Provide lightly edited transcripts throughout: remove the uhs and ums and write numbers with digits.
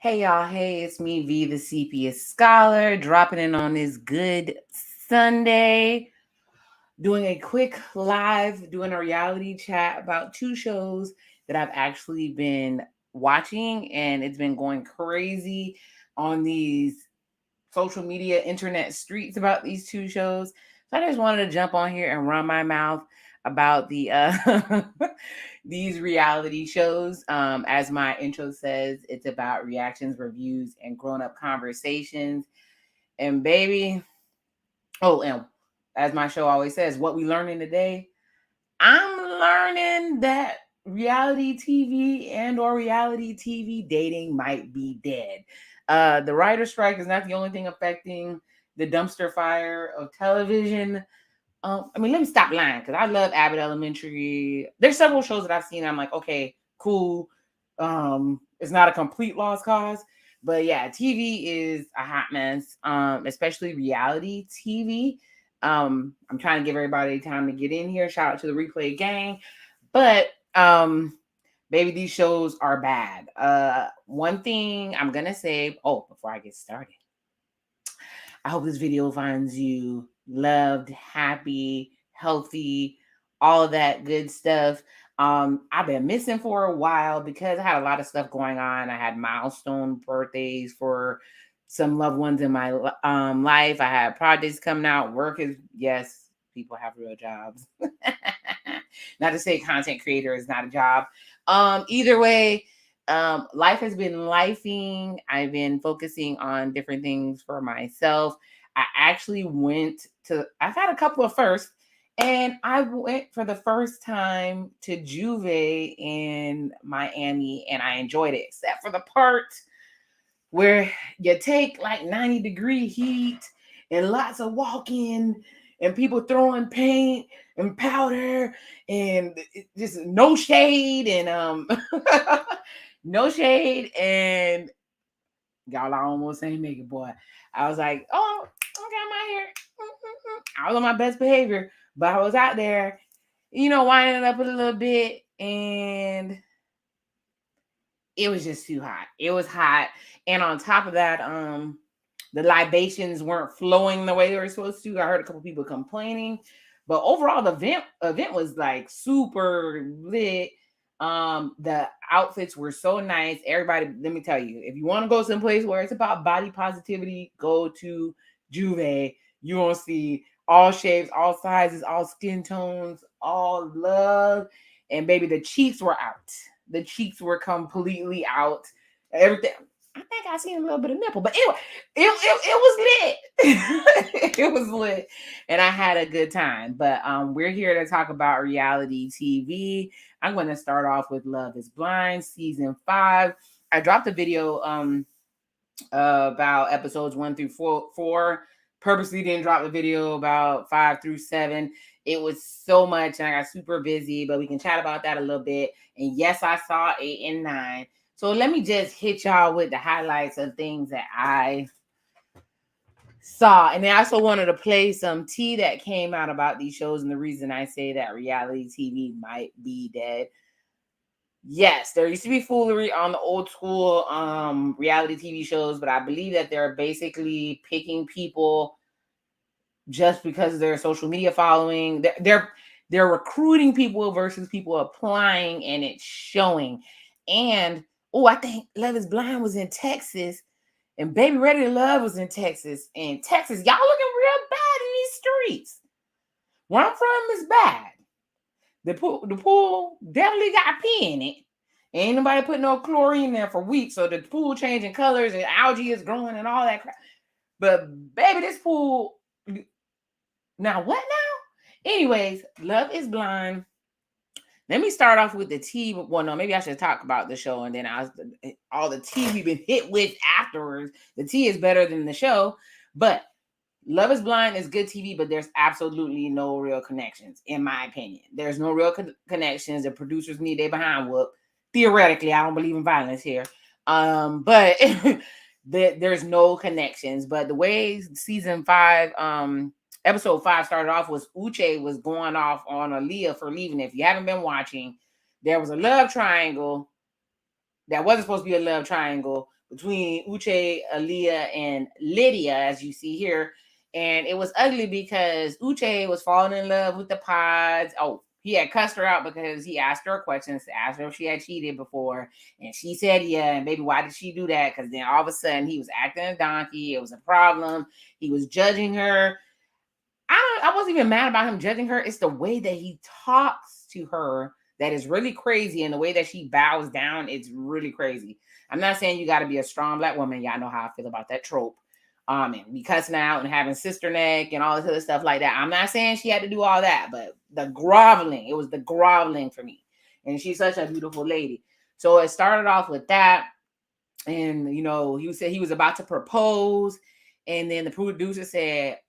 Hey y'all, hey, it's me, V, the CPS Scholar, dropping in on this good Sunday, doing a quick live, doing a reality chat about two shows that I've actually been watching, and it's been going crazy on these social media, internet streets about these two shows. So I just wanted to jump on here and run my mouth about the these reality shows. As my intro says, it's about reactions, reviews, and grown-up conversations. And baby, and as my show always says, what we learning today, I'm learning that reality TV and or reality TV dating might be dead. The writer strike is not the only thing affecting the dumpster fire of television. Let me stop lying because I love Abbott Elementary. There's several shows that I've seen. I'm like, okay, cool. It's not a complete lost cause, but yeah, TV is a hot mess. Especially reality TV. I'm trying to give everybody time to get in here. Shout out to the replay gang, but baby, these shows are bad. One thing I'm gonna say. Oh, before I get started, I hope this video finds you loved, happy, healthy, all of that good stuff. I've been missing for a while because I had a lot of stuff going on. I had milestone birthdays for some loved ones in my life. I had projects coming out. Work is, yes, people have real jobs. Not to say content creator is not a job. Either way, life has been lifing. I've been focusing on different things for myself. I actually I've had a couple of firsts, and I went for the first time to Juve in Miami, and I enjoyed it, except for the part where you take like 90-degree heat and lots of walking and people throwing paint and powder and just no shade and no shade and y'all, I almost ain't make it, boy. I was like, oh, okay, I'm out here. I was on my best behavior, but I was out there, winding up a little bit, and it was just too hot. It was hot, and on top of that, the libations weren't flowing the way they were supposed to. I heard a couple people complaining, but overall, the event was like super lit. The outfits were so nice. Everybody, let me tell you, if you want to go someplace where it's about body positivity, go to Juve. You won't see all shapes, all sizes, all skin tones, all love. And baby, the cheeks were out. The cheeks were completely out. Everything. I think I seen a little bit of nipple, but it was lit. It was lit, and I had a good time. But we're here to talk about reality TV. I'm going to start off with Love Is Blind season 5. I dropped a video about episodes 1 through 4. Purposely didn't drop the video about 5 through 7. It was so much, and I got super busy. But we can chat about that a little bit. And yes, I saw 8 and 9. So let me just hit y'all with the highlights of things that I saw. And I also wanted to play some tea that came out about these shows and the reason I say that reality TV might be dead. Yes, there used to be foolery on the old school reality TV shows, but I believe that they're basically picking people just because of their social media following. They're recruiting people versus people applying, and it's showing. And I think Love Is Blind was in Texas, and Baby Ready to Love was in Texas. And Texas, y'all looking real bad in these streets. Where I'm from is bad. The pool definitely got pee in it. Ain't nobody put no chlorine there for weeks, so the pool changing colors and algae is growing and all that crap. But baby, this pool. Now what now? Anyways, Love Is Blind. Let me start off with the tea. Well, no, maybe I should talk about the show and then all the tea we've been hit with afterwards. The tea is better than the show, but Love Is Blind is good TV, but there's absolutely no real connections, in my opinion. There's no real connections. The producers need their behind whoop. Theoretically, I don't believe in violence here, but there's no connections. But the way season 5, episode 5 started off was Uche was going off on Aaliyah for leaving. If you haven't been watching, there was a love triangle that wasn't supposed to be a love triangle, between Uche, Aaliyah, and Lydia, as you see here. And it was ugly because Uche was falling in love with the pods. Oh, he had cussed her out because he asked her questions, asked her if she had cheated before, and she said yeah. And baby, why did she do that? Because then all of a sudden he was acting a donkey. It was a problem. He was judging her. I wasn't even mad about him judging her. It's the way that he talks to her that is really crazy, and the way that she bows down, it's really crazy. I'm not saying you got to be a strong Black woman. Y'all know how I feel about that trope. And be cussing out and having sister neck and all this other stuff like that. I'm not saying she had to do all that, but the groveling, it was the groveling for me. And she's such a beautiful lady. So it started off with that. And, he said he was about to propose. And then the producer said,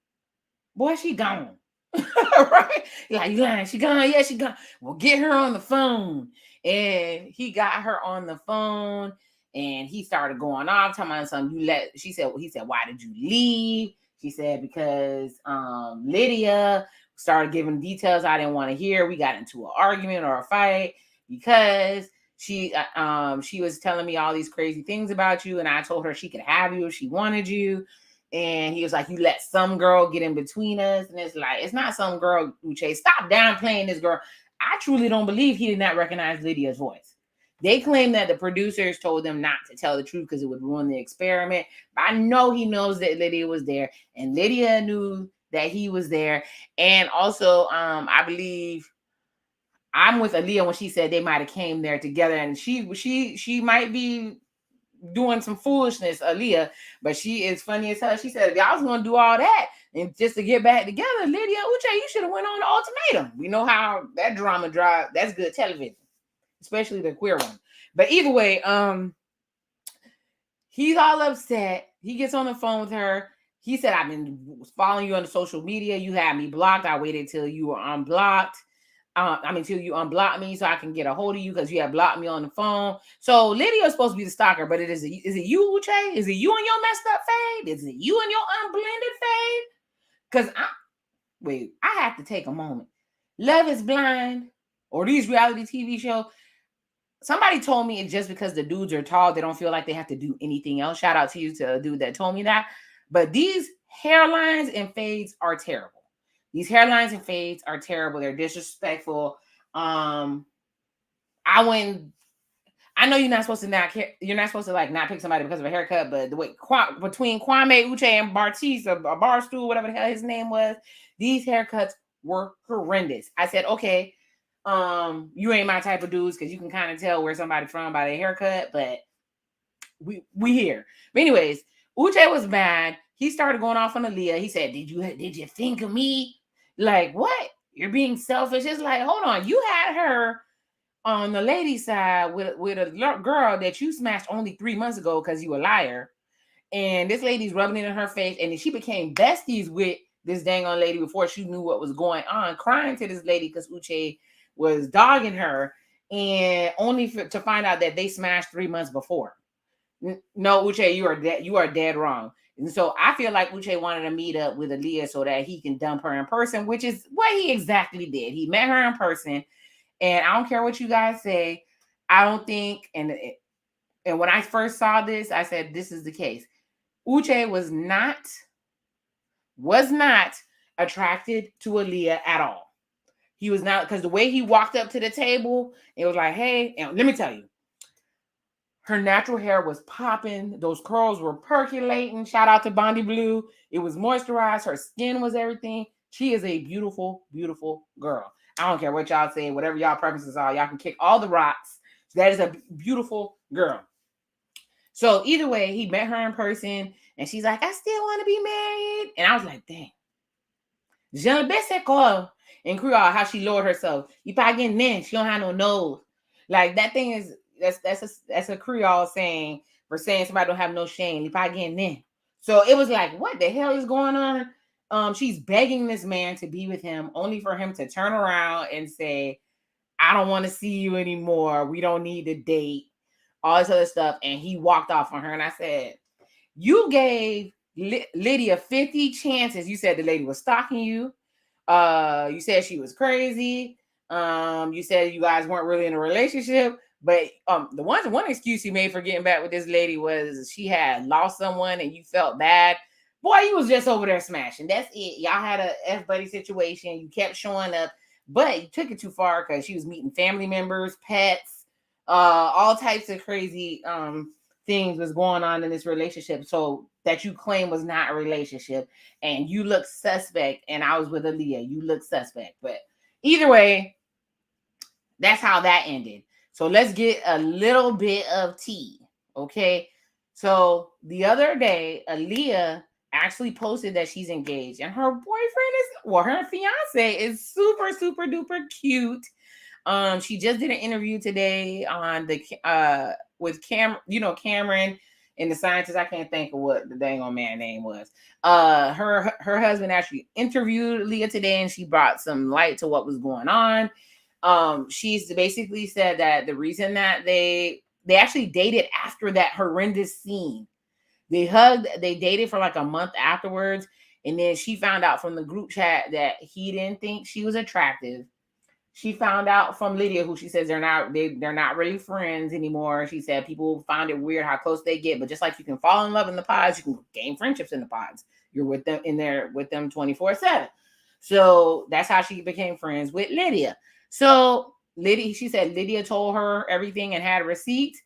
boy, she gone. Right? Like, you lying? She gone? Yeah, she gone. Well, get her on the phone. And he got her on the phone, and he started going off, talking about something. He said, why did you leave? She said, because Lydia started giving details I didn't want to hear. We got into an argument or a fight because she was telling me all these crazy things about you, and I told her she could have you if she wanted you. And he was like, you let some girl get in between us. And it's like, it's not some girl, Uche. Stop downplaying this girl. I truly don't believe he did not recognize Lydia's voice. They claim that the producers told them not to tell the truth because it would ruin the experiment. But I know he knows that Lydia was there. And Lydia knew that he was there. And also, I believe I'm with Aaliyah when she said they might have came there together. And she might be doing some foolishness, Aaliyah, but she is funny as hell. She said, if y'all was gonna do all that and just to get back together, Lydia, Uche, you should have went on the ultimatum. We know how that drama drive. That's good television, especially the queer one. But either way, he's all upset. He gets on the phone with her. He said, I've been following you on the social media. You had me blocked. I waited till you were unblocked. Till you unblock me so I can get a hold of you because you have blocked me on the phone. So Lydia is supposed to be the stalker, but is it you, Uche? Is it you and your messed up fade? Is it you and your unblended fade? Because I have to take a moment. Love is Blind or these reality TV shows. Somebody told me it's just because the dudes are tall, they don't feel like they have to do anything else. Shout out to you, to a dude that told me that. But these hairlines and fades are terrible. These hairlines and fades are terrible. They're disrespectful. I know you're not supposed to not pick somebody because of a haircut, but the way between Kwame, Uche, and Bartise, or Barstool, whatever the hell his name was, these haircuts were horrendous. I said, okay, you ain't my type of dudes because you can kind of tell where somebody's from by their haircut, but we here. But anyways, Uche was mad. He started going off on Aaliyah. He said, did you think of me? Like, what? You're being selfish. It's like, hold on. You had her on the lady side with a girl that you smashed only 3 months ago because you a liar. And this lady's rubbing it in her face. And then she became besties with this dang on lady before she knew what was going on, crying to this lady because Uche was dogging her, and only to find out that they smashed 3 months before. No, Uche, you are dead wrong. And so I feel like Uche wanted to meet up with Aaliyah so that he can dump her in person, which is what he exactly did. He met her in person, and I don't care what you guys say. I don't think, and when I first saw this, I said this is the case. Uche was not attracted to Aaliyah at all. He was not, because the way he walked up to the table, it was like, hey, and let me tell you, her natural hair was popping. Those curls were percolating. Shout out to Bondi Blue. It was moisturized. Her skin was everything. She is a beautiful, beautiful girl. I don't care what y'all say, whatever y'all preferences are. Y'all can kick all the rocks. That is a beautiful girl. So either way, he met her in person, and she's like, I still want to be married. And I was like, dang. Je ne sais quoi. In Creole, how she lowered herself. You probably getting in. She don't have no nose. Like, that thing is, that's a Creole saying for saying somebody don't have no shame. You probably getting in. So it was like, what the hell is going on? She's begging this man to be with him, only for him to turn around and say, I don't want to see you anymore. We don't need to date. All this other stuff. And he walked off on her. And I said, you gave Lydia 50 chances. You said the lady was stalking you. You said she was crazy. You said you guys weren't really in a relationship. But the one excuse he made for getting back with this lady was she had lost someone and you felt bad. Boy, you was just over there smashing. That's it. Y'all had a F buddy situation. You kept showing up, but you took it too far because she was meeting family members, pets, all types of crazy things was going on in this relationship. So that you claim was not a relationship, and you look suspect. And I was with Aaliyah. You look suspect, but either way, that's how that ended. So let's get a little bit of tea, okay? So the other day, Aaliyah actually posted that she's engaged, and her boyfriend is, well, her fiance is super, super duper cute. She just did an interview today on the with Cameron and the scientist. I can't think of what the dang on man name was. Her husband actually interviewed Leah today, and she brought some light to what was going on. She's basically said that the reason that they actually dated after that horrendous scene. They hugged, they dated for like a month afterwards, and then she found out from the group chat that he didn't think she was attractive. She found out from Lydia, who she says they're not really friends anymore. She said people find it weird how close they get, but just like you can fall in love in the pods, you can gain friendships in the pods. You're with them in there with them 24/7. So that's how she became friends with Lydia. So Lydia, she said Lydia told her everything and had a receipt.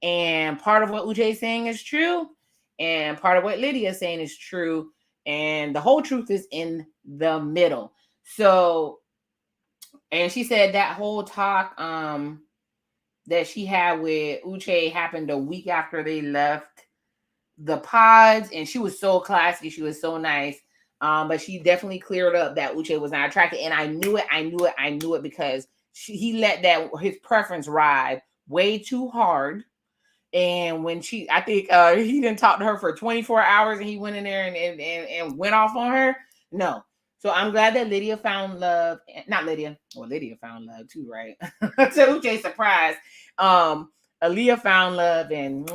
And part of what Uche is saying is true. And part of what Lydia is saying is true. And the whole truth is in the middle. So, and she said that whole talk that she had with Uche happened a week after they left the pods. And she was so classy. She was so nice. But she definitely cleared up that Uche was not attracted. And I knew it because he let his preference ride way too hard. And when I think he didn't talk to her for 24 hours and he went in there and went off on her. No. So I'm glad that Lydia found love. Not Lydia. Well, Lydia found love too, right? To Uche's surprise. Aaliyah found love, and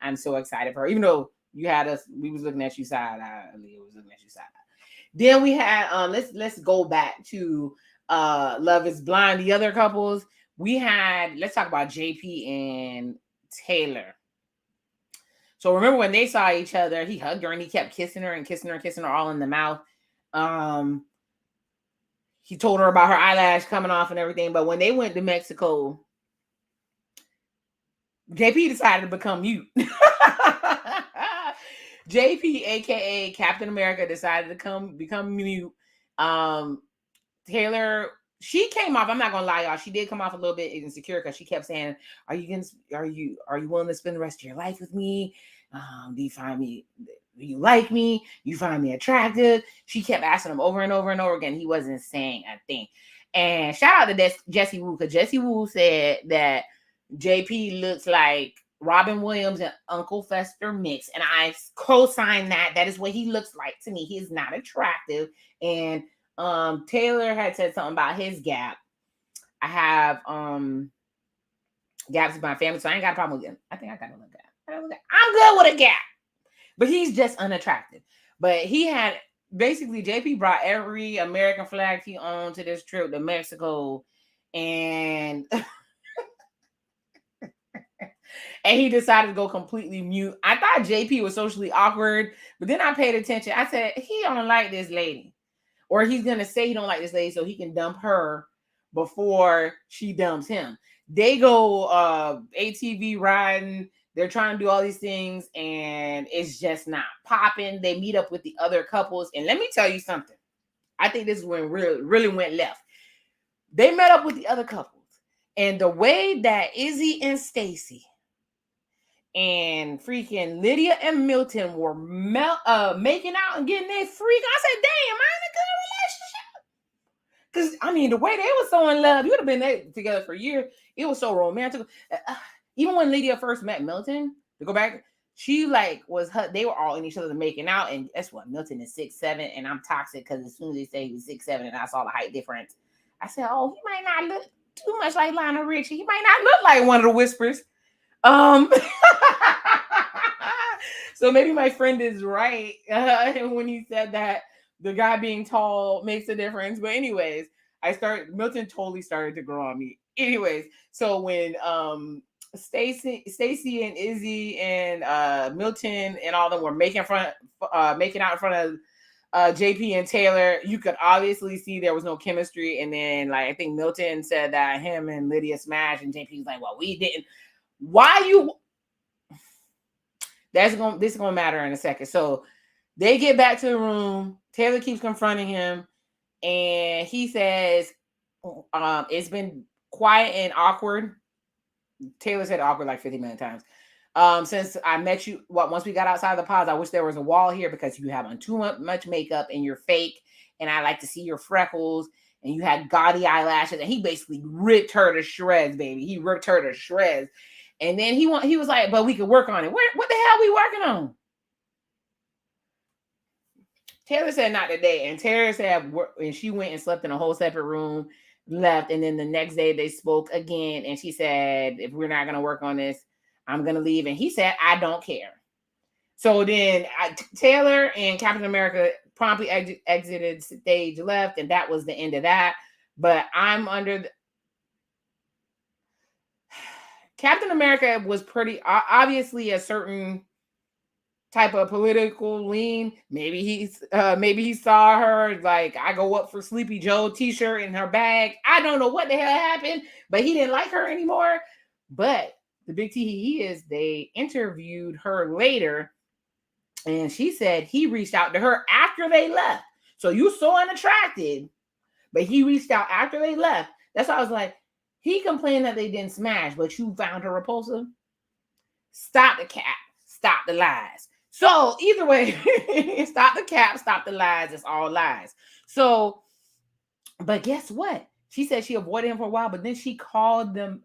I'm so excited for her. Even though you had us, we was looking at you side eye. Aaliyah was looking at you side eye. Then we had let's go back to Love Is Blind. The other couples we had. Let's talk about JP and Taylor. So remember when they saw each other, he hugged her and he kept kissing her and kissing her and kissing her all in the mouth. He told her about her eyelash coming off and everything. But when they went to Mexico, JP decided to become mute. JP, aka Captain America, decided to become mute. Taylor, she came off. I'm not gonna lie, y'all. She did come off a little bit insecure because she kept saying, "Are you willing to spend the rest of your life with me? Do you find me? Do you like me? You find me attractive?" She kept asking him over and over and over again. He wasn't saying a thing. And shout out to Jesse Wu, because Jesse Wu said that JP looks like Robin Williams and Uncle Fester mix, and I co-sign that. That is what he looks like to me. He is not attractive. And Taylor had said something about his gap. I have gaps in my family, so I ain't got a problem with him. I think I got a little gap. I'm good with a gap, but he's just unattractive. But he had basically JP brought every American flag he owned to this trip to Mexico, and and he decided to go completely mute. I thought JP was socially awkward, but then I paid attention. I said he don't like this lady, or he's gonna say he don't like this lady so he can dump her before she dumps him. They go ATV riding. They're trying to do all these things, and it's just not popping. They meet up with the other couples, and let me tell you something. I think this is when really went left. They met up with the other couples, and the way that Izzy and Stacy and freaking Lydia and Milton were making out and getting their freak, I said, "Damn, I'm in a good relationship." Because I mean, the way they were so in love, you would have been together for years. It was so romantic. Even when Lydia first met Milton, to go back, she they were all in each other making out. And guess what? Milton is 6'7", and I'm toxic because as soon as they say he was 6'7", and I saw the height difference, I said, "Oh, he might not look too much like Lionel Richie. He might not look like one of the Whispers." So maybe my friend is right when he said that the guy being tall makes a difference. But anyways, Milton totally started to grow on me. Anyways, so when Stacy and Izzy and Milton and all of them were making out in front of JP and Taylor, you could obviously see there was no chemistry. And then, like, I think Milton said that him and Lydia smashed, and JP was like, "Well, we didn't." Why you? This is gonna matter in a second. So they get back to the room. Taylor keeps confronting him, and he says, "It's been quiet and awkward." Taylor said awkward like 50 million times. Since I met you, once we got outside the pods, I wish there was a wall here because you have on too much makeup and you're fake, and I like to see your freckles, and you had gaudy eyelashes, and he basically ripped her to shreds, baby. He ripped her to shreds. And then he was like, "But we could work on it." What the hell are we working on? Taylor said not today, and Taylor said, and she went and slept in a whole separate room, left, and then the next day they spoke again, and she said, "If we're not going to work on this, I'm going to leave." And he said, "I don't care." So then Taylor and Captain America promptly exited stage left, and that was the end of that. But I'm under Captain America was pretty obviously a certain type of political lean. Maybe he saw her, like, I go up for Sleepy Joe t-shirt in her bag. I don't know what the hell happened, but he didn't like her anymore. But the big T is they interviewed her later, and she said he reached out to her after they left. So you so unattracted, but he reached out after they left. That's why I was like, he complained that they didn't smash, but you found her repulsive. Stop the cap, stop the lies. So either way, stop the cap, stop the lies. It's all lies. So, but guess what? She said she avoided him for a while, but then she called him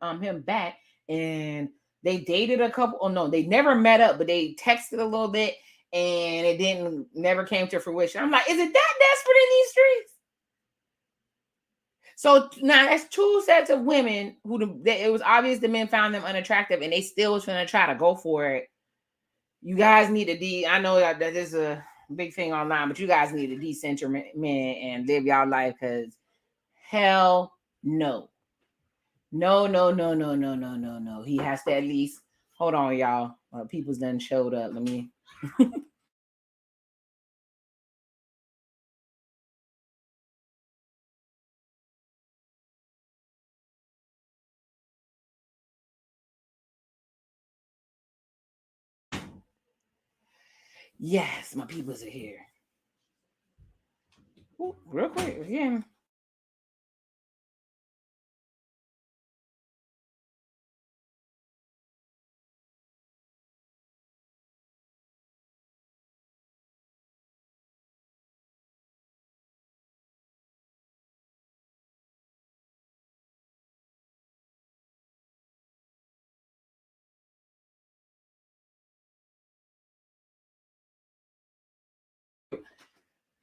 back, and they dated a couple. Oh no, they never met up, but they texted a little bit, and it never came to fruition. I'm like, is it that desperate in these streets? So now that's two sets of women who it was obvious the men found them unattractive, and they still was trying to try to go for it. You guys need to I know that is a big thing online, but you guys need to decenter men and live y'all life, because hell no. No. He has to at least hold on, y'all. People's done showed up. Let me Yes, my peoples are here. Ooh, real quick again.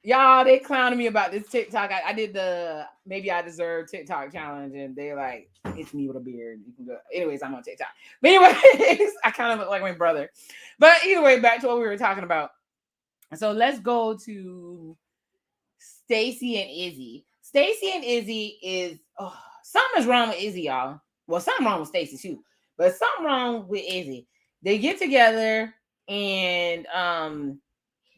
Y'all, they clowning me about this TikTok. I did the maybe I deserve TikTok challenge, and they like, it's me with a beard. You can go. Anyways, I'm on TikTok. But anyways, I kind of look like my brother. But either way, back to what we were talking about. So let's go to Stacy and Izzy. Stacy and Izzy is something is wrong with Izzy, y'all. Well, something wrong with Stacy too, but something wrong with Izzy. They get together and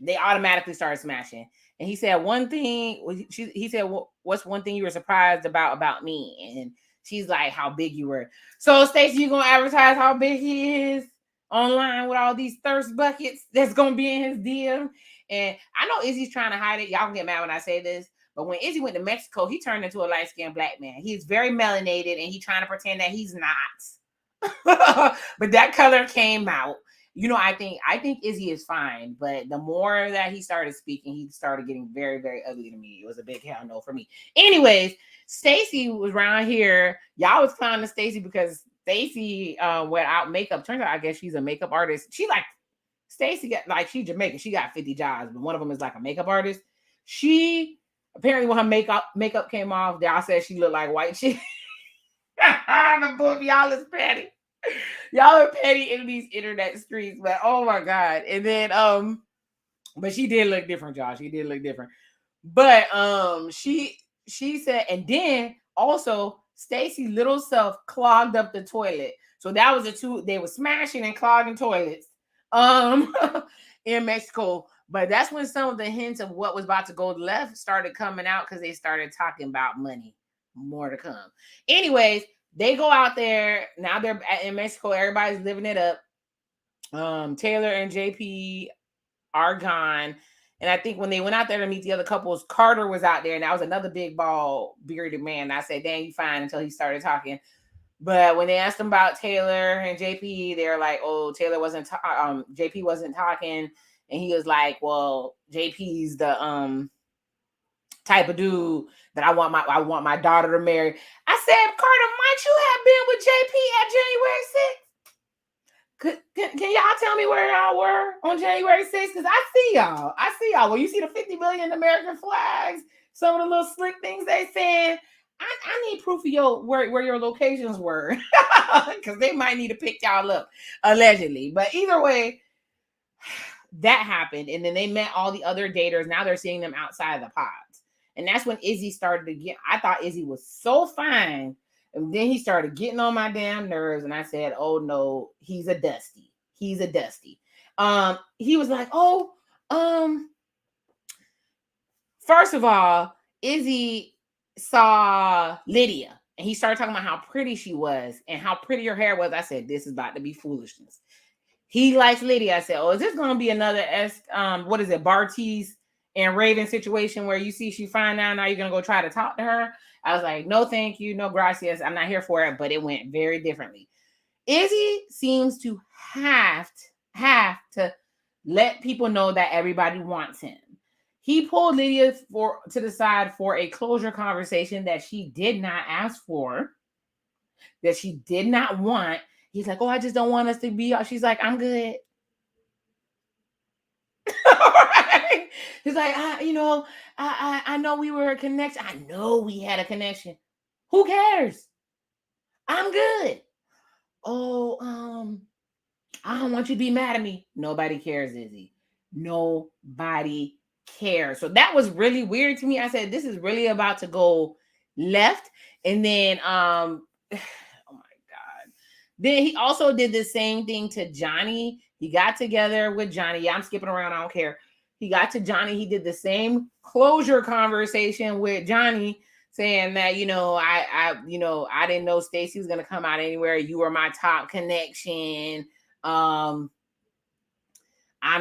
they automatically start smashing. And he said one thing. He said, "What's one thing you were surprised about me?" And she's like, "How big you were." So Stacy, you gonna advertise how big he is online with all these thirst buckets that's gonna be in his DM? And I know Izzy's trying to hide it. Y'all can get mad when I say this, but when Izzy went to Mexico, he turned into a light-skinned black man. He's very melanated, and he's trying to pretend that he's not. But that color came out. I think Izzy is fine, but the more that he started speaking, he started getting very, very ugly to me. It was a big hell no for me. Anyways, Stacy was around here. Y'all was clowning Stacy because Stacy without makeup. Turns out, I guess she's a makeup artist. Stacy got, like, she's Jamaican. She got 50 jobs, but one of them is like a makeup artist. She apparently, when her makeup came off, y'all said she looked like white shit. The both of y'all is petty. Y'all are petty in these internet streets, but oh my god. And then but she did look different, y'all. She did look different. But she said, and then also Stacy little self clogged up the toilet. So that was the two, they were smashing and clogging toilets in Mexico. But that's when some of the hints of what was about to go left started coming out because they started talking about money. More to come. Anyways, they go out there. Now they're in Mexico. Everybody's living it up. Taylor and JP are gone. And I think when they went out there to meet the other couples, Carter was out there, and that was another big, bald, bearded man. I said, dang, you fine, until he started talking. But when they asked him about Taylor and JP, they're like, oh, Taylor wasn't, JP wasn't talking. And he was like, well, JP's the type of dude that I want my daughter to marry. I said, Carter, might you have been with JP at January 6th? Can y'all tell me where y'all were on January 6th? Because I see y'all. Well, you see the 50 million American flags, some of the little slick things they said. I need proof of where your locations were. Because they might need to pick y'all up, allegedly. But either way, that happened. And then they met all the other daters. Now they're seeing them outside the pods. And that's when Izzy started to get, I thought Izzy was so fine. And then he started getting on my damn nerves. And I said, oh no, he's a Dusty. He was like, first of all, Izzy saw Lydia. And he started talking about how pretty she was and how pretty her hair was. I said, this is about to be foolishness. He likes Lydia. I said, oh, is this going to be another Bartiz and Raven situation where you see she fine now you're going to go try to talk to her? I was like, no, thank you. No, gracias. I'm not here for it. But it went very differently. Izzy seems to have to let people know that everybody wants him. He pulled Lydia to the side for a closure conversation that she did not ask for, that she did not want. He's like, oh, I just don't want us to be. She's like, I'm good. Right? He's like, I know we were a connection. I know we had a connection. Who cares? I'm good. Oh, I don't want you to be mad at me. Nobody cares, Izzy. Nobody cares. So that was really weird to me. I said, this is really about to go left. And then, oh my God. Then he also did the same thing to Johnny. He got together with Johnny. Yeah, I'm skipping around. I don't care. He got to Johnny. He did the same closure conversation with Johnny, saying that, I didn't know Stacy was going to come out anywhere. You were my top connection. I'm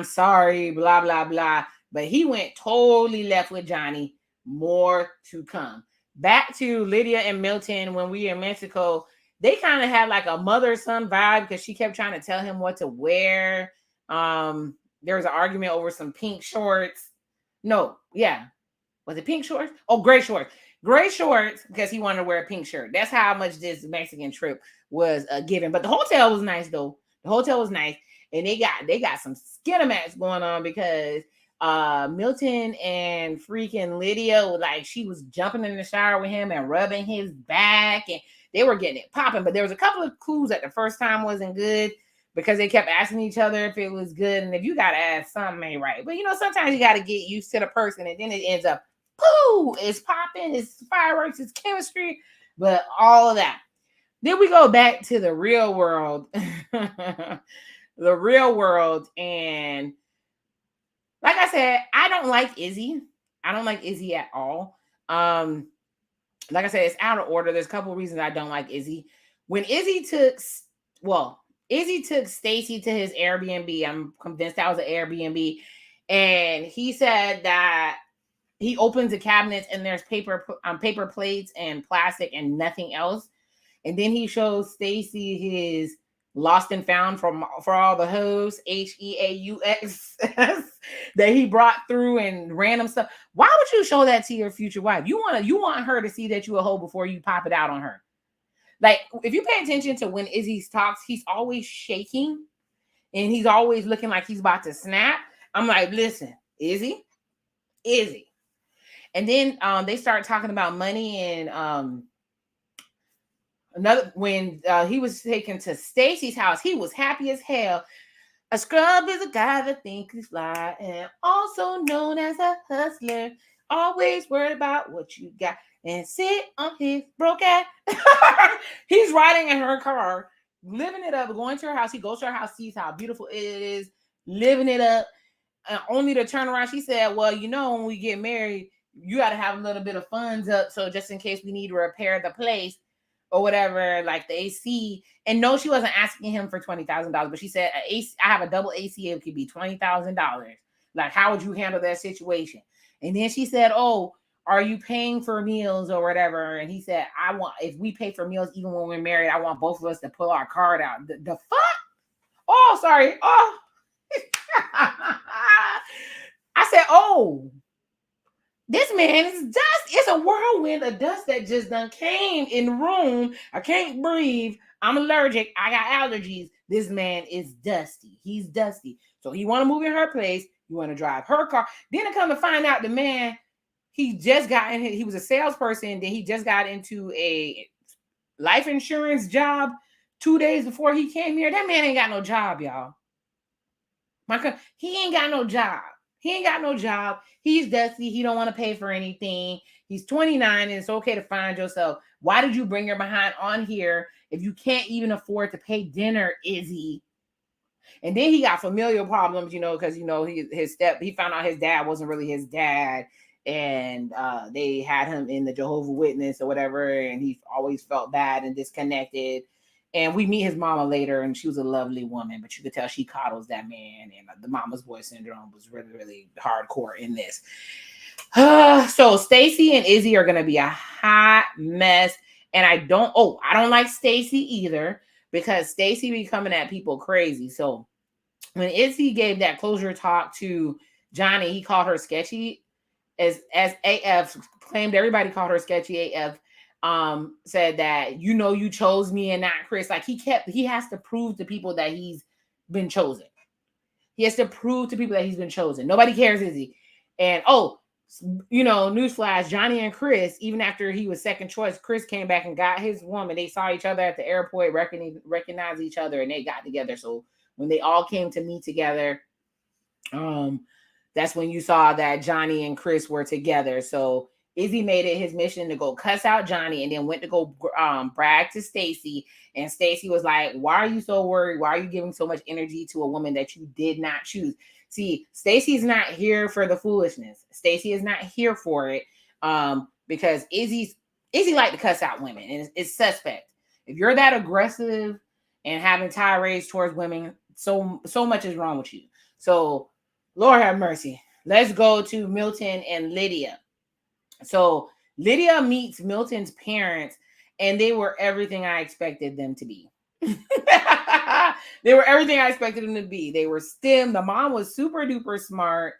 sorry, blah, blah, blah. But he went totally left with Johnny. More to come. Back to Lydia and Milton when we were in Mexico. They kind of had like a mother-son vibe because she kept trying to tell him what to wear. There was an argument over some pink shorts. No, yeah. Was it pink shorts? Oh, gray shorts. Gray shorts because he wanted to wear a pink shirt. That's how much this Mexican trip was given. But the hotel was nice, though. The hotel was nice. And they got some skinemax going on because Milton and freaking Lydia, like, she was jumping in the shower with him and rubbing his back, and they were getting it popping. But there was a couple of clues that the first time wasn't good because they kept asking each other if it was good. And if you got to ask, something ain't right. But, sometimes you got to get used to the person, and then it ends up, pooh, it's popping, it's fireworks, it's chemistry, but all of that. Then we go back to the real world. The real world. And like I said, I don't like Izzy. I don't like Izzy at all. Like I said, it's out of order. There's a couple of reasons I don't like Izzy. When Izzy took Stacy to his Airbnb. I'm convinced that was an Airbnb. And he said that he opens the cabinets and there's paper plates and plastic and nothing else. And then he shows Stacy his lost and found for all the hoes, HEAUX, that he brought through and random stuff. Why would you show that to your future wife? You want her to see that you a hoe before you pop it out on her. Like, if you pay attention to when Izzy talks, he's always shaking and he's always looking like he's about to snap. I'm like, listen, Izzy. And then they start talking about money, and when he was taken to Stacy's house, he was happy as hell. A scrub is a guy that thinks he's fly and also known as a hustler. always worried about what you got and sit on his broken. He's riding in her car, living it up, going to her house. He goes to her house, sees how beautiful it is, living it up, only to turn around. She said, well, you know, when we get married, you got to have a little bit of funds up. So just in case we need to repair the place or whatever, like the AC. And no, she wasn't asking him for $20,000, but she said, I have a double AC. It could be $20,000. Like, how would you handle that situation? And then she said, oh, are you paying for meals or whatever? And he said, if we pay for meals, even when we're married, I want both of us to pull our card out. The fuck? Oh, sorry. Oh, I said, oh, this man is dust. It's a whirlwind of dust that just done came in the room. I can't breathe. I'm allergic. I got allergies. This man is dusty. He's dusty. So he want to move in her place. You want to drive her car. Then I come to find out the man, he just got in. He was a salesperson. Then he just got into a life insurance job 2 days before he came here. That man ain't got no job, y'all. He ain't got no job. He ain't got no job. He's dusty. He don't want to pay for anything. He's 29 and it's okay to find yourself. Why did you bring your behind on here if you can't even afford to pay dinner, Izzy? And then he got familial problems, you know, because, you know, he found out his dad wasn't really his dad. And they had him in the Jehovah's Witness or whatever. And he always felt bad and disconnected. And we meet his mama later, and she was a lovely woman, but you could tell she coddles that man. And the mama's boy syndrome was really, really hardcore in this. So Stacey and Izzy are going to be a hot mess. And I don't like Stacey either, because Stacey be coming at people crazy. So when Izzy gave that closure talk to Johnny, he called her sketchy as AF, claimed everybody called her sketchy AF. Said that, you know, you chose me and not Chris. Like he has to prove to people that he's been chosen. He has to prove to people that he's been chosen. Nobody cares, is he? And you know, newsflash, Johnny and Chris, even after he was second choice, Chris came back and got his woman. They saw each other at the airport, recognized each other, and they got together. So when they all came to meet together, that's when you saw that Johnny and Chris were together. So Izzy made it his mission to go cuss out Johnny, and then went to go brag to Stacey. And Stacey was like, why are you so worried? Why are you giving so much energy to a woman that you did not choose? See, Stacey's not here for the foolishness. Stacey is not here for it, because Izzy like to cuss out women, and it's suspect. If you're that aggressive and having tirades towards women, so much is wrong with you. So Lord have mercy. Let's go to Milton and Lydia. So Lydia meets Milton's parents, and they were everything I expected them to be. They were everything I expected them to be. They were STEM. The mom was super duper smart.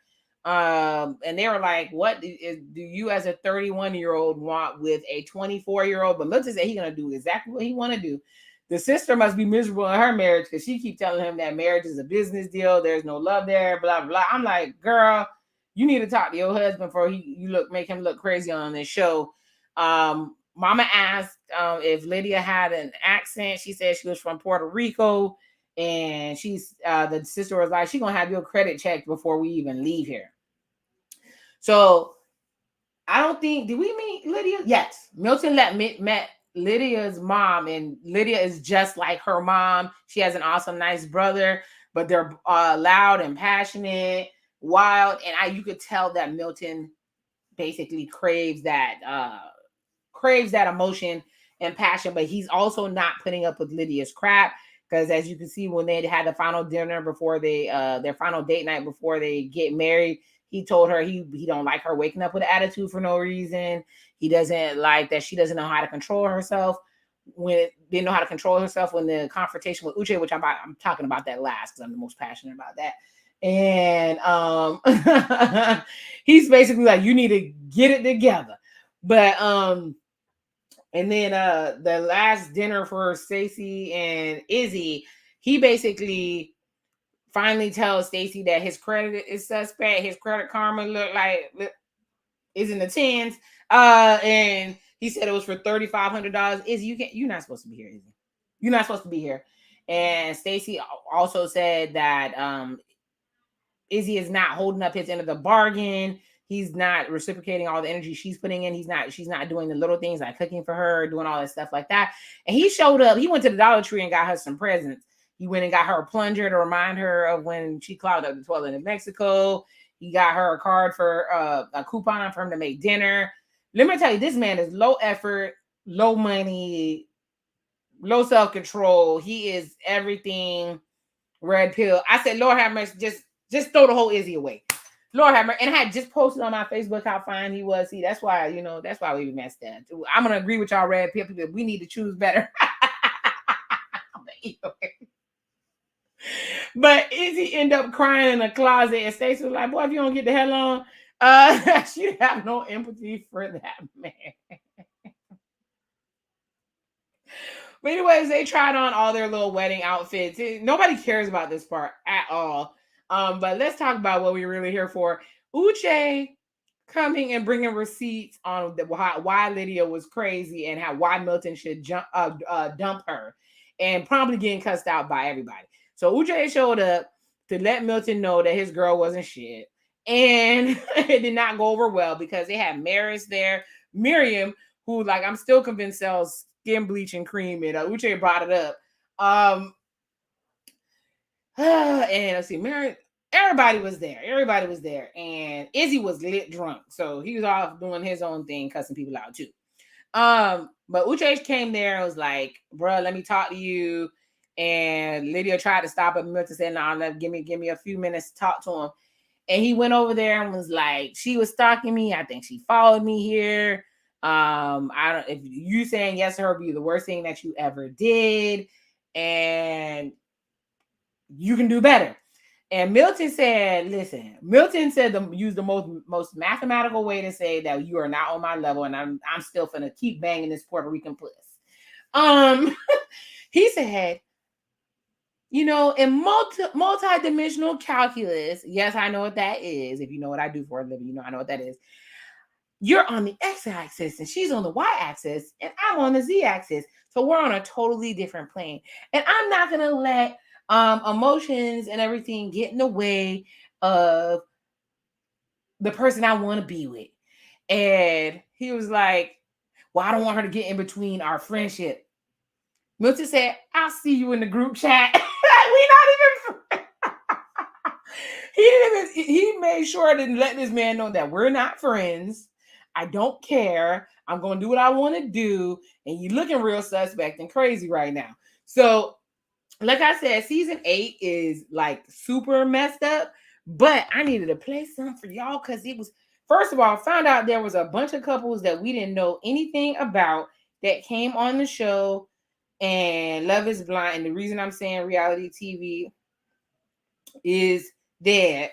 And they were like, what do you as a 31-year-old want with a 24-year-old? But Milton said he's going to do exactly what he want to do. The sister must be miserable in her marriage because she keeps telling him that marriage is a business deal. There's no love there, blah, blah, blah. I'm like, girl, you need to talk to your husband before make him look crazy on this show. Mama asked if Lydia had an accent. She said she was from Puerto Rico, and the sister was like, she's gonna have your credit checked before we even leave here. So I don't think, did we meet Lydia? Yes, Milton met Lydia's mom, and Lydia is just like her mom. She has an awesome, nice brother, but they're loud and passionate, wild, and you could tell that Milton basically craves that emotion and passion, but he's also not putting up with Lydia's crap, because as you can see, when they had the final dinner before their final date night before they get married, he told her he don't like her waking up with an attitude for no reason. He doesn't like that she doesn't know how to control herself. Didn't know how to control herself when the confrontation with Uche, which I'm talking about that last because I'm the most passionate about that. And he's basically like, you need to get it together. But and then the last dinner for Stacey and Izzy, he basically finally tells Stacey that his credit is suspect. His credit karma is in the tens. And he said it was for $3,500. Izzy, you're not supposed to be here, Izzy. You're not supposed to be here. And Stacey also said that Izzy is not holding up his end of the bargain. he's not reciprocating all the energy she's putting in. She's not doing the little things like cooking for her, doing all that stuff like that. And he showed up. He went to the Dollar Tree and got her some presents. He went and got her a plunger to remind her of when she clogged up the toilet in Mexico. He got her a card for a coupon for him to make dinner. Let me tell you, this man is low effort, low money, low self-control. He is everything red pill. I said, Lord have mercy, just throw the whole Izzy away. Lord have mercy. And I had just posted on my Facebook how fine he was. See, that's why we messed up. I'm gonna agree with y'all red pill people. We need to choose better. But Izzy end up crying in the closet, and Stacey was like, boy, if you don't get the hell on, she have no empathy for that man. But anyways, they tried on all their little wedding outfits. Nobody cares about this part at all. But let's talk about what we're really here for. Uche coming and bringing receipts on why Lydia was crazy and why Milton should dump her, and probably getting cussed out by everybody. So Uche showed up to let Milton know that his girl wasn't shit. And it did not go over well because they had Maris there, Miriam, who, like, I'm still convinced sells skin bleaching cream, and Uche brought it up. And let's see, everybody was there, and Izzy was lit drunk, so he was off doing his own thing, cussing people out too. But Uche came there and was like, "Bro, let me talk to you." And Lydia tried to stop him. Milton said, "No, give me a few minutes to talk to him." And he went over there and was like, "She was stalking me. I think she followed me here. If you saying yes to her would be the worst thing that you ever did, and you can do better." And Milton said, "Listen." Milton said use the most mathematical way to say that you are not on my level, and I'm still gonna keep banging this Puerto Rican puss. He said, in multi-dimensional calculus, yes, I know what that is. If you know what I do for a living, I know what that is. You're on the x-axis and she's on the y-axis and I'm on the z-axis. So we're on a totally different plane. And I'm not going to let emotions and everything get in the way of the person I want to be with. And he was like, well, I don't want her to get in between our friendship. Milton said, I'll see you in the group chat. We not even he made sure to let this man know that we're not friends. I don't care. I'm going to do what I want to do. And you looking real suspect and crazy right now. So, like I said, season 8 is like super messed up. But I needed to play some for y'all because it was, first of all, I found out there was a bunch of couples that we didn't know anything about that came on the show. And Love is Blind. And the reason I'm saying reality TV is that,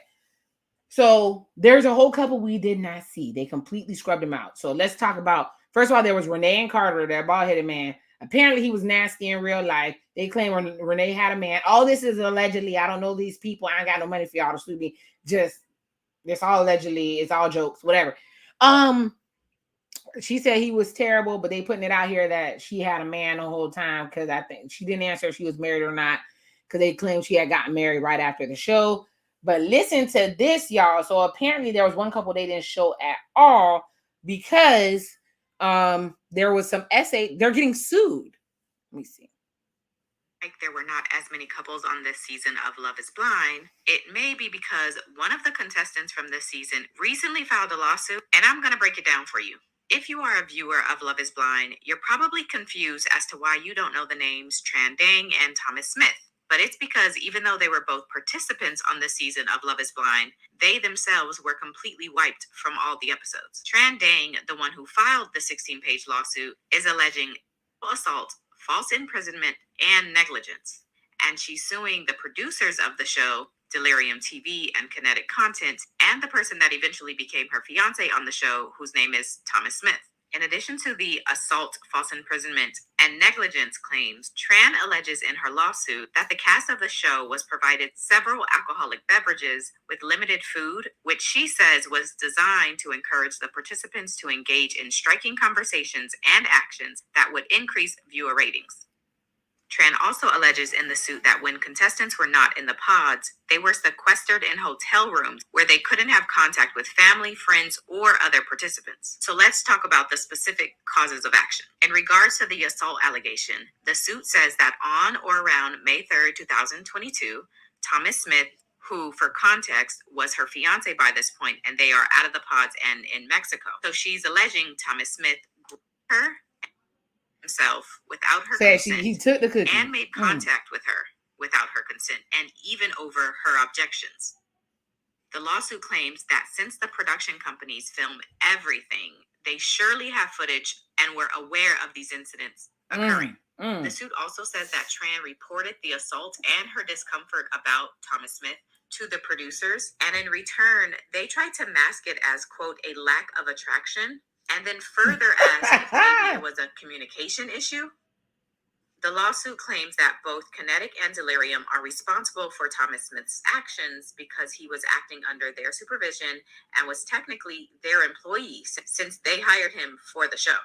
so there's a whole couple we did not see. They completely scrubbed them out. So let's talk about, first of all, there was Renee and Carter, that bald-headed man. Apparently he was nasty in real life. They claim Renee had a man. All this is allegedly. I don't know these people. I ain't got no money for y'all to sue me. It's all allegedly. It's all jokes, whatever. She said he was terrible, but they putting it out here that she had a man the whole time, because I think she didn't answer if she was married or not, because they claimed she had gotten married right after the show. But listen to this, y'all. So apparently there was one couple they didn't show at all because there was some essay. They're getting sued. Let me see. Like there were not as many couples on this season of Love is Blind. It may be because one of the contestants from this season recently filed a lawsuit, and I'm going to break it down for you. If you are a viewer of Love is Blind, you're probably confused as to why you don't know the names Tran Dang and Thomas Smith. But it's because even though they were both participants on this season of Love is Blind, they themselves were completely wiped from all the episodes. Tran Dang, the one who filed the 16-page lawsuit, is alleging assault, false imprisonment, and negligence. And she's suing the producers of the show, Delirium TV and Kinetic Content, and the person that eventually became her fiance on the show, whose name is Thomas Smith. In addition to the assault, false imprisonment, and negligence claims, Tran alleges in her lawsuit that the cast of the show was provided several alcoholic beverages with limited food, which she says was designed to encourage the participants to engage in striking conversations and actions that would increase viewer ratings. Tran also alleges in the suit that when contestants were not in the pods, they were sequestered in hotel rooms where they couldn't have contact with family, friends, or other participants. So let's talk about the specific causes of action. In regards to the assault allegation, the suit says that on or around May 3rd, 2022, Thomas Smith, who for context was her fiance by this point, and they are out of the pods and in Mexico. So she's alleging Thomas Smith groped her himself without her Said consent he took the cookie and made contact with her without her consent, and even over her objections. The lawsuit claims that since the production companies film everything, they surely have footage and were aware of these incidents occurring. The suit also says that Tran reported the assault and her discomfort about Thomas Smith to the producers, and in return, they tried to mask it as, quote, a lack of attraction, and then further asked if maybe it was a communication issue. The lawsuit claims that both Kinetic and Delirium are responsible for Thomas Smith's actions because he was acting under their supervision and was technically their employee since they hired him for the show.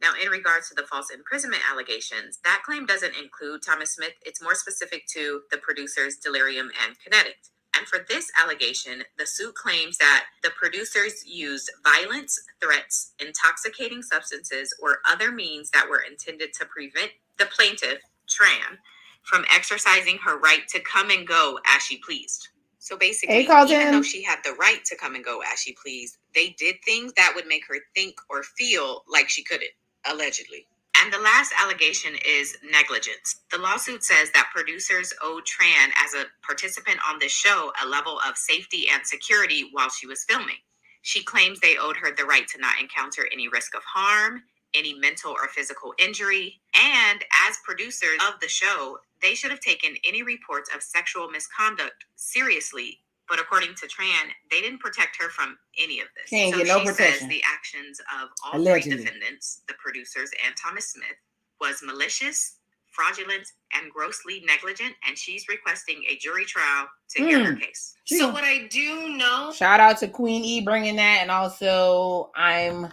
Now, in regards to the false imprisonment allegations, that claim doesn't include Thomas Smith. It's more specific to the producers Delirium and Kinetic. And for this allegation, the suit claims that the producers used violence, threats, intoxicating substances, or other means that were intended to prevent the plaintiff, Tran, from exercising her right to come and go as she pleased. So basically, even though she had the right to come and go as she pleased, they did things that would make her think or feel like she couldn't, allegedly. And the last allegation is negligence. The lawsuit says that producers owed Tran, as a participant on this show, a level of safety and security while she was filming. She claims they owed her the right to not encounter any risk of harm, any mental or physical injury, and as producers of the show, they should have taken any reports of sexual misconduct seriously. But according to Tran, they didn't protect her from any of this. Can't so get no she protection. says the actions of all Allegedly. three defendants, the producers and Thomas Smith, was malicious, fraudulent, and grossly negligent, and she's requesting a jury trial to hear her case. So what I do know... Shout out to Queen E bringing that, and also I'm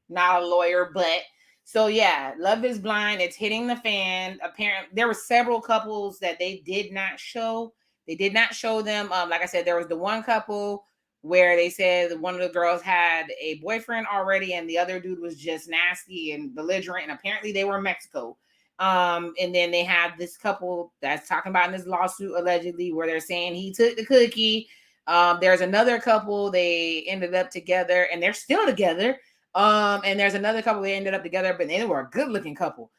not a lawyer, but... So yeah, Love is Blind, it's hitting the fan. Apparently, there were several couples that they did not show. They did not show them. Like I said, there was the one couple where they said one of the girls had a boyfriend already and the other dude was just nasty and belligerent. And apparently they were in Mexico. And then they have this couple that's talking about in this lawsuit allegedly where they're saying he took the cookie. There's another couple, they ended up together and they're still together. And there's another couple they ended up together, but they were a good looking couple.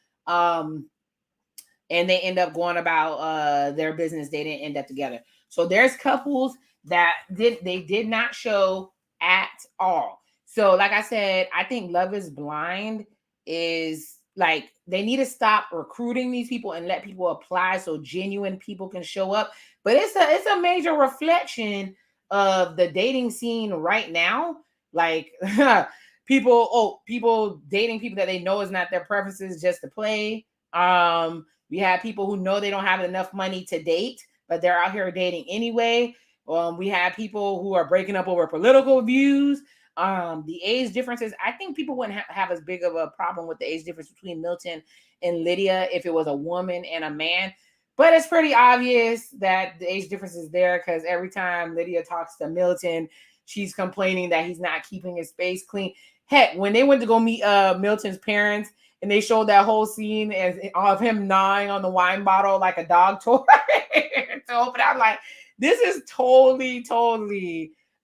And they end up going about their business. They didn't end up together. So there's couples that did not show at all. So like I said, I think Love is Blind is like, they need to stop recruiting these people and let people apply so genuine people can show up. But it's a major reflection of the dating scene right now. Like people dating people that they know is not their preferences just to play. We have people who know they don't have enough money to date, but they're out here dating anyway. We have people who are breaking up over political views. The age differences, I think people wouldn't have as big of a problem with the age difference between Milton and Lydia if it was a woman and a man. But it's pretty obvious that the age difference is there because every time Lydia talks to Milton, she's complaining that he's not keeping his space clean. Heck, when they went to go meet Milton's parents, and they showed that whole scene of him gnawing on the wine bottle like a dog toy. So, but I'm like, this is totally,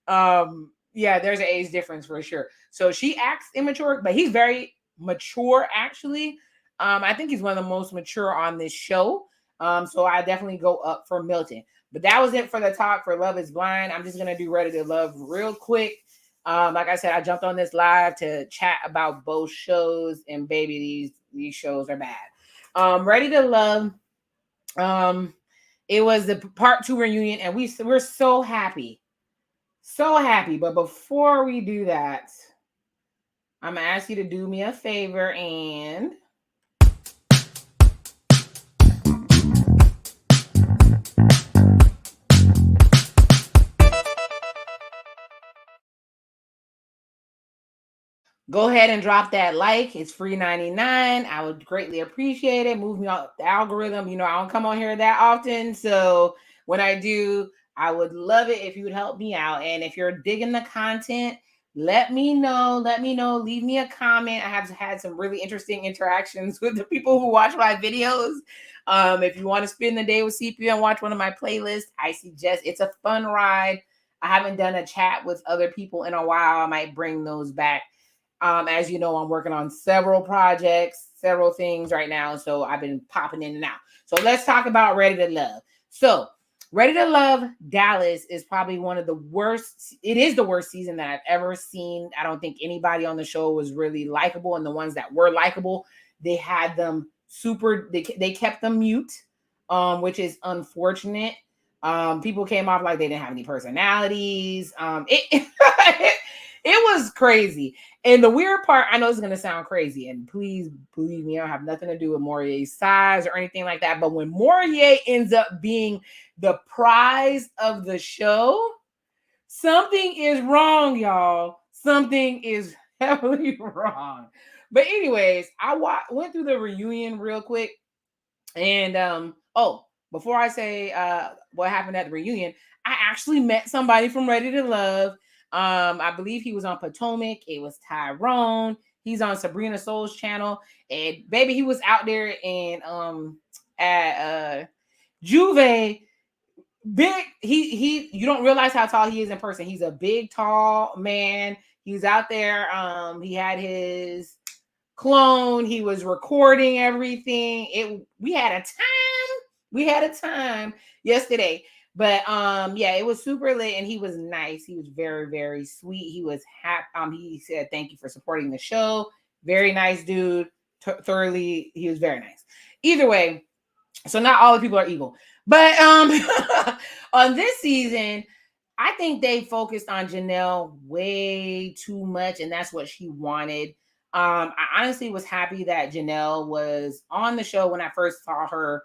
there's an age difference for sure. So she acts immature, but he's very mature, actually. I think he's one of the most mature on this show. So I definitely go up for Milton. But that was it for the talk for Love is Blind. I'm just going to do Ready to Love real quick. Like I said, I jumped on this live to chat about both shows, and baby, these shows are bad. Ready to Love. It was the part 2 reunion, and we're so happy. But before we do that, I'm gonna ask you to do me a favor and Go ahead and drop that like. It's free 99. I would greatly appreciate it. Move me up the algorithm. You know, I don't come on here that often. So when I do, I would love it if you would help me out. And if you're digging the content, let me know. Let me know. Leave me a comment. I have had some really interesting interactions with the people who watch my videos. If you want to spend the day with CP and watch one of my playlists, I suggest it's a fun ride. I haven't done a chat with other people in a while. I might bring those back. As you know, I'm working on several projects, several things right now. So I've been popping in and out. So let's talk about Ready to Love. So Ready to Love Dallas is probably one of the worst. It is the worst season that I've ever seen. I don't think anybody on the show was really likable. And the ones that were likable, they had them they kept them mute, which is unfortunate. People came off like they didn't have any personalities. It was crazy. And the weird part, I know it's going to sound crazy, and please believe me, I don't have nothing to do with Morier's size or anything like that. But when Morier ends up being the prize of the show, something is wrong, y'all. Something is heavily wrong. But anyways, I went through the reunion real quick. And before I say what happened at the reunion, I actually met somebody from Ready to Love. I believe he was on Potomac. It was Tyrone. He's on Sabrina Soul's channel. And baby, he was out there in at Juve. Big, he you don't realize how tall he is in person. He's a big, tall man. He's out there. He had his clone. He was recording everything. We had a time. We had a time yesterday. But yeah, it was super lit, and he was nice. He was very, very sweet. He was happy. He said thank you for supporting the show. Very nice dude. Thoroughly, he was very nice. Either way, so not all the people are evil. But on this season, I think they focused on Janelle way too much, and that's what she wanted. I honestly was happy that Janelle was on the show when I first saw her.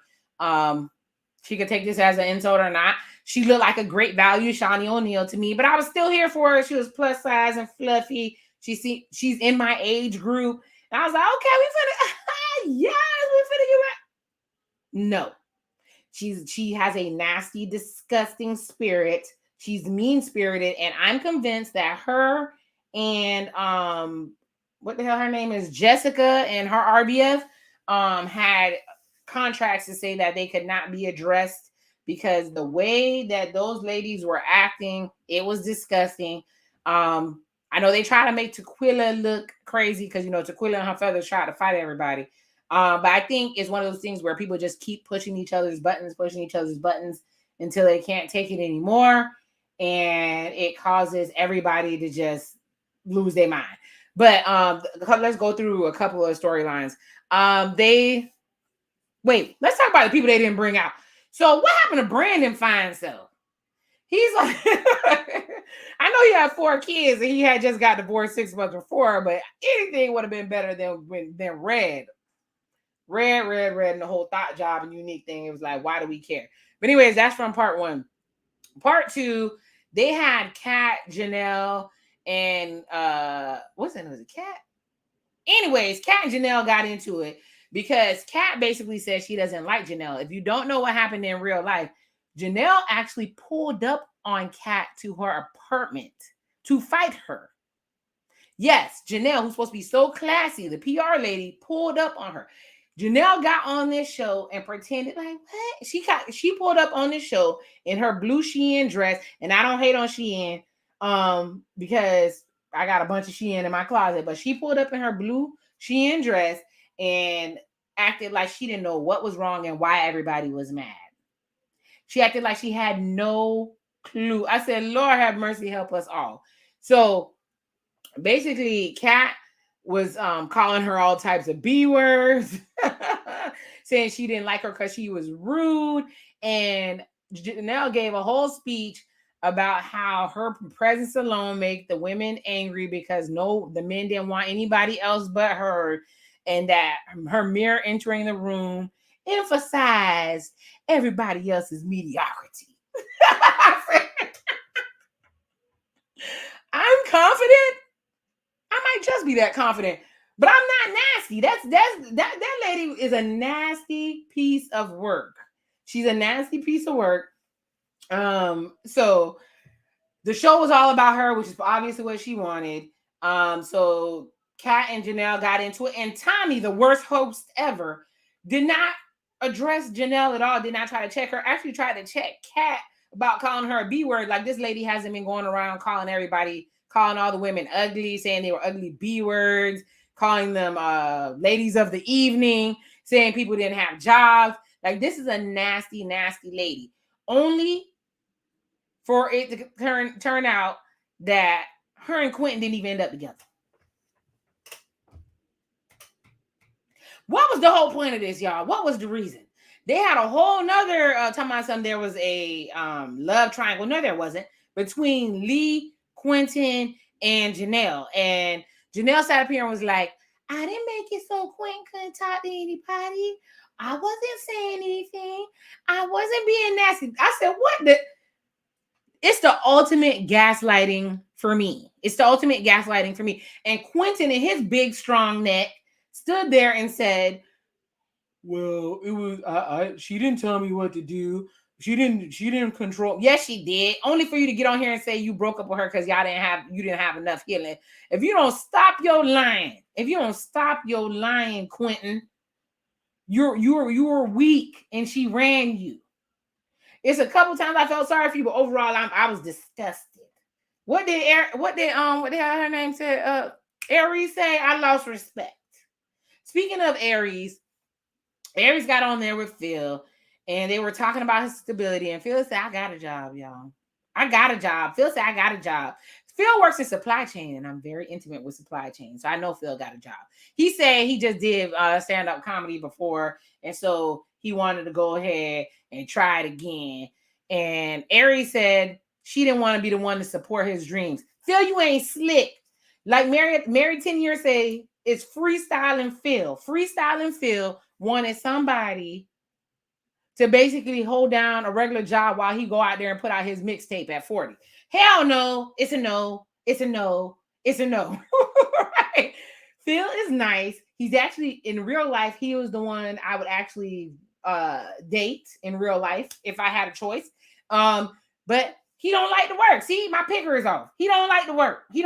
She could take this as an insult or not. She looked like a great value, Shaunie O'Neal, to me, but I was still here for her. She was plus size and fluffy. She's in my age group. And I was like, okay, we finna, yes, we finna get right. No. She has a nasty, disgusting spirit. She's mean-spirited, and I'm convinced that her and what the hell her name is, Jessica, and her RBF had contracts to say that they could not be addressed because the way that those ladies were acting, it was disgusting. I know they try to make Tequila look crazy because, you know, Tequila and her feathers try to fight everybody. But I think it's one of those things where people just keep pushing each other's buttons until they can't take it anymore. And it causes everybody to just lose their mind. But let's go through a couple of storylines. Let's talk about the people they didn't bring out. So what happened to Brandon Feinself? He's like, I know he had 4 kids and he had just got divorced 6 months before, but anything would have been better than Red, and the whole thought job and unique thing. It was like, why do we care? But anyways, that's from part 1. Part 2, they had Kat, Janelle, and what's that? Was it Kat? Anyways, Kat and Janelle got into it because Kat basically said she doesn't like Janelle. If you don't know what happened in real life, Janelle actually pulled up on Kat to her apartment to fight her. Yes, Janelle, who's supposed to be so classy, the PR lady, pulled up on her. Janelle got on this show and pretended like, what? She pulled up on this show in her blue Shein dress, and I don't hate on Shein because I got a bunch of Shein in my closet, but she pulled up in her blue Shein dress and acted like she didn't know what was wrong and why everybody was mad. She acted like she had no clue. I said, Lord have mercy, help us all. So basically, Kat was calling her all types of B words, saying she didn't like her because she was rude. And Janelle gave a whole speech about how her presence alone made the women angry because the men didn't want anybody else but her, and that her mere entering the room emphasized everybody else's mediocrity. I'm confident. I might just be that confident, but I'm not nasty. That lady is a nasty piece of work. She's a nasty piece of work. So the show was all about her, which is obviously what she wanted. So Kat and Janelle got into it, and Tommy, the worst host ever, did not address Janelle at all. Did not try to check her. Actually, tried to check Kat about calling her a B word. Like, this lady hasn't been going around calling everybody, calling all the women ugly, saying they were ugly B words, calling them ladies of the evening, saying people didn't have jobs. Like, this is a nasty, nasty lady. Only for it to turn out that her and Quentin didn't even end up together. What was the whole point of this, y'all? What was the reason? They had a whole nother talking about something. There was a love triangle. No, there wasn't, between Lee, Quentin, and Janelle. And Janelle sat up here and was like, I didn't make it so Quentin couldn't talk to anybody. I wasn't saying anything. I wasn't being nasty. I said, what the? It's the ultimate gaslighting for me. It's the ultimate gaslighting for me. And Quentin, in his big, strong neck, stood there and said, well, it was she didn't tell me what to do. She didn't control. Yes, she did. Only for you to get on here and say you broke up with her because you didn't have enough healing. If you don't stop your lying, Quentin, you're weak, and she ran you. It's a couple times I felt sorry for you, but overall, I was disgusted. What did her name said? Aries say, I lost respect. Speaking of Aries got on there with Phil, and they were talking about his stability, and Phil said, I got a job, y'all. I got a job. Phil said, I got a job. Phil works in supply chain, and I'm very intimate with supply chain, so I know Phil got a job. He said he just did stand-up comedy before, and so he wanted to go ahead and try it again. And Aries said she didn't want to be the one to support his dreams. Phil, you ain't slick. Like married 10 years say, it's freestyling Phil. Freestyling Phil wanted somebody to basically hold down a regular job while he go out there and put out his mixtape at 40. Hell no. It's a no. It's a no. It's a no. Right? Phil is nice. He's actually, in real life, he was the one I would actually date in real life if I had a choice. But he don't like to work. See, my picker is off. He don't like to work. He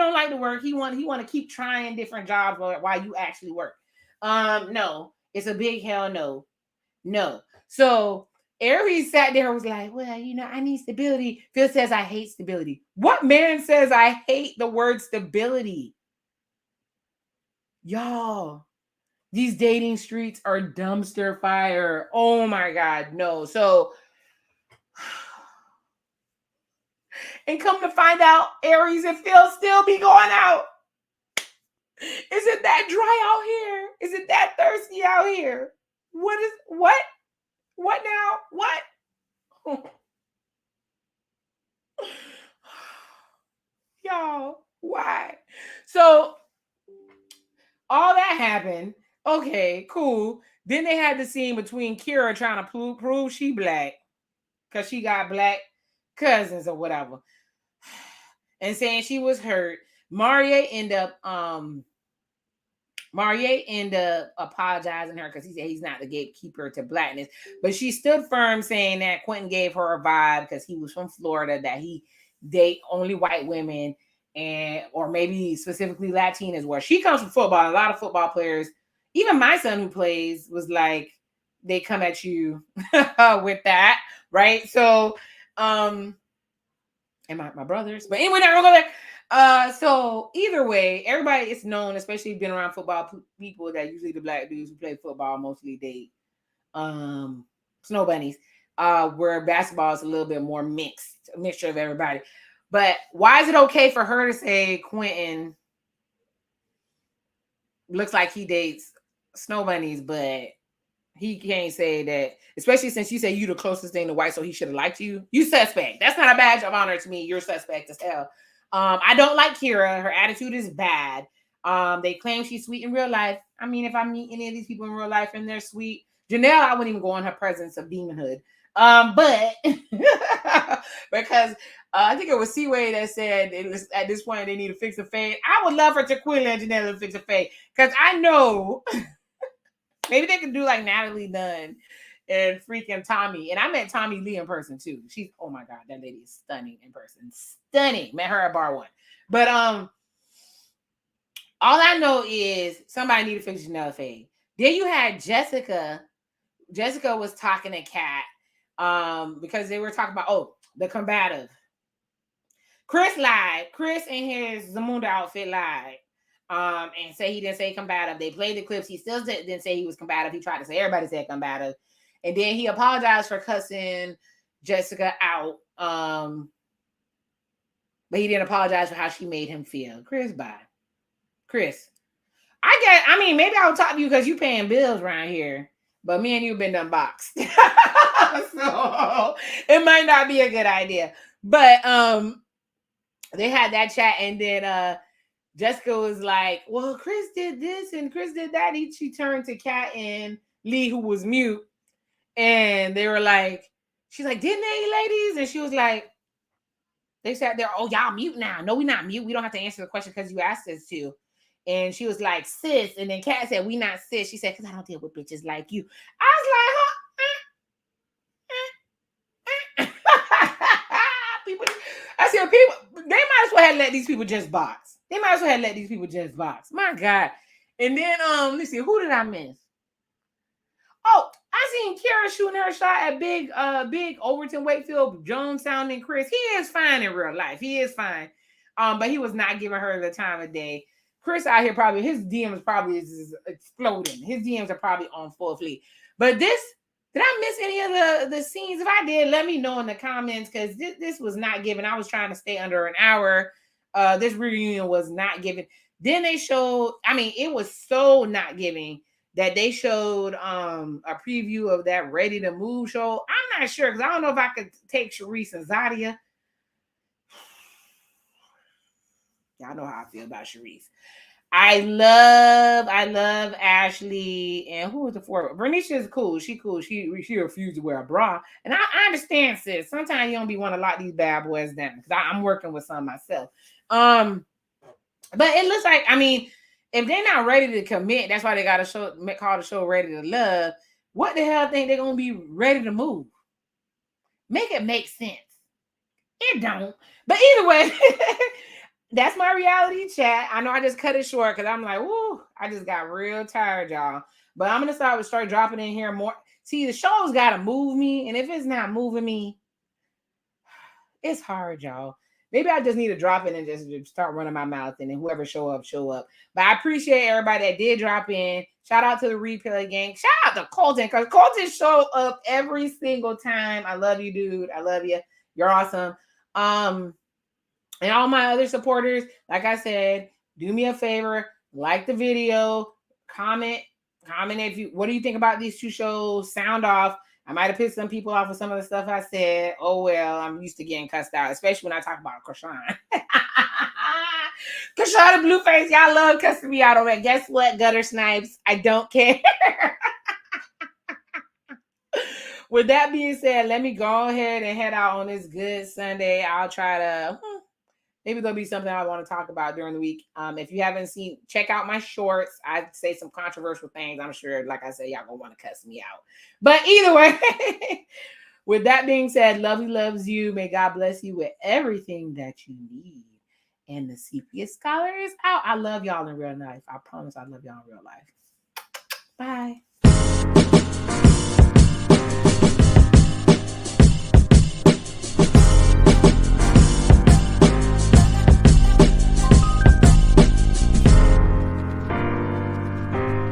want to keep trying different jobs while you actually work. No, it's a big hell no. No. So Aries sat there and was like, well, I need stability. Phil says, I hate stability. What man says I hate the word stability? Y'all, these dating streets are dumpster fire. Oh my God, no. So, and come to find out, Aries and Phil still be going out. Is it that dry out here? Is it that thirsty out here? What now? What? Y'all, why? So all that happened. Okay, cool. Then they had the scene between Kira trying to prove she black because she got black cousins or whatever, and saying she was hurt. Maria ended up apologizing to her because he said he's not the gatekeeper to blackness. But she stood firm, saying that Quentin gave her a vibe because he was from Florida, that he date only white women, or maybe specifically Latinas, where she comes from football. A lot of football players, even my son who plays, was like, they come at you with that, right? So, and my brothers. But anyway, not gonna go there. So either way, everybody is known, especially been around football people, that usually the black dudes who play football mostly date snow bunnies. Where basketball is a little bit more mixed, a mixture of everybody. But why is it okay for her to say Quentin looks like he dates snow bunnies, but he can't say that, especially since you say you the closest thing to white, so he should have liked you? You suspect. That's not a badge of honor to me. You're suspect as hell. I don't like Kira. Her attitude is bad. They claim she's sweet in real life. I mean, if I meet any of these people in real life and they're sweet, Janelle, I wouldn't even go on her presence of demonhood. But because I think it was C-Way that said it was, at this point they need to fix the fade. I would love for Tequila and Janelle to fix the fade because I know maybe they could do like Natalie Nunn and freaking Tommy. And I met Tommy Lee in person too. She's, oh my God, that lady is stunning in person. Stunning. Met her at Bar One. But all I know is somebody need to fix Janelle fade. Then you had Jessica. Jessica was talking to Kat because they were talking about the combative. Chris lied. Chris in his Zamunda outfit lied. And say he didn't say combative. They played the clips. He still didn't say he was combative. He tried to say everybody said combative. And then he apologized for cussing Jessica out. But he didn't apologize for how she made him feel. Chris, bye. Chris. I mean, maybe I'll talk to you because you paying bills around here. But me and you have been done boxed. So it might not be a good idea. But they had that chat, and then Jessica was like, well, Chris did this and Chris did that. She turned to Kat and Lee, who was mute. And they were like, she's like, didn't they, ladies? And she was like, they sat there, oh, y'all mute now. No, we're not mute. We don't have to answer the question because you asked us to. And she was like, sis. And then Kat said, we not sis. She said, because I don't deal with bitches like you. I was like, huh? People, I said, people, they might as well have let these people just box. They might as well have let these people just box. My God. And then, let's see, who did I miss? Oh, I seen Kara shooting her shot at big Overton Wakefield, Jones sounding Chris. He is fine in real life. He is fine. But he was not giving her the time of day. Chris out here probably, his DMs probably is exploding. His DMs are probably on full fleet. But this, did I miss any of the scenes? If I did, let me know in the comments because this was not given. I was trying to stay under an hour. This reunion was not given. Then they showed, I mean, it was so not giving that they showed a preview of that Ready to Move show. I'm not sure because I don't know if I could take Sharice and Zadia. Y'all know how I feel about Sharice. I love Ashley. And who was the fourth? Bernice is cool. She cool. She refused to wear a bra. And I understand, sis. Sometimes you don't be want to lock these bad boys down because I'm working with some myself. But it looks like, I mean, if they're not ready to commit, that's why they got to call the show Ready to Love. What the hell think they're going to be ready to move? Make it make sense. It don't. But either way, that's my reality chat. I know I just cut it short because I'm like, woo, I just got real tired, y'all. But I'm going to start dropping in here more. See, the show's got to move me. And if it's not moving me, it's hard, y'all. Maybe I just need to drop in and just start running my mouth, and then whoever show up. But I appreciate everybody that did drop in. Shout out to the replay gang. Shout out to Colton, because Colton show up every single time. I love you, dude. I love you. You're awesome. And all my other supporters, like I said, do me a favor, like the video, comment what do you think about these two shows? Sound off. I might have pissed some people off with some of the stuff I said. Oh, well, I'm used to getting cussed out, especially when I talk about Krishan. Krishan the Blueface, y'all love cussing me out on that. Guess what, Gutter Snipes? I don't care. With that being said, let me go ahead and head out on this good Sunday. I'll try to... Maybe there'll be something I want to talk about during the week. If you haven't seen, check out my shorts. I say some controversial things. I'm sure, like I said, y'all gonna want to cuss me out. But either way, with that being said, Lovey loves you. May God bless you with everything that you need. And the Sepia Scholar is out. I love y'all in real life. I promise I love y'all in real life. Bye.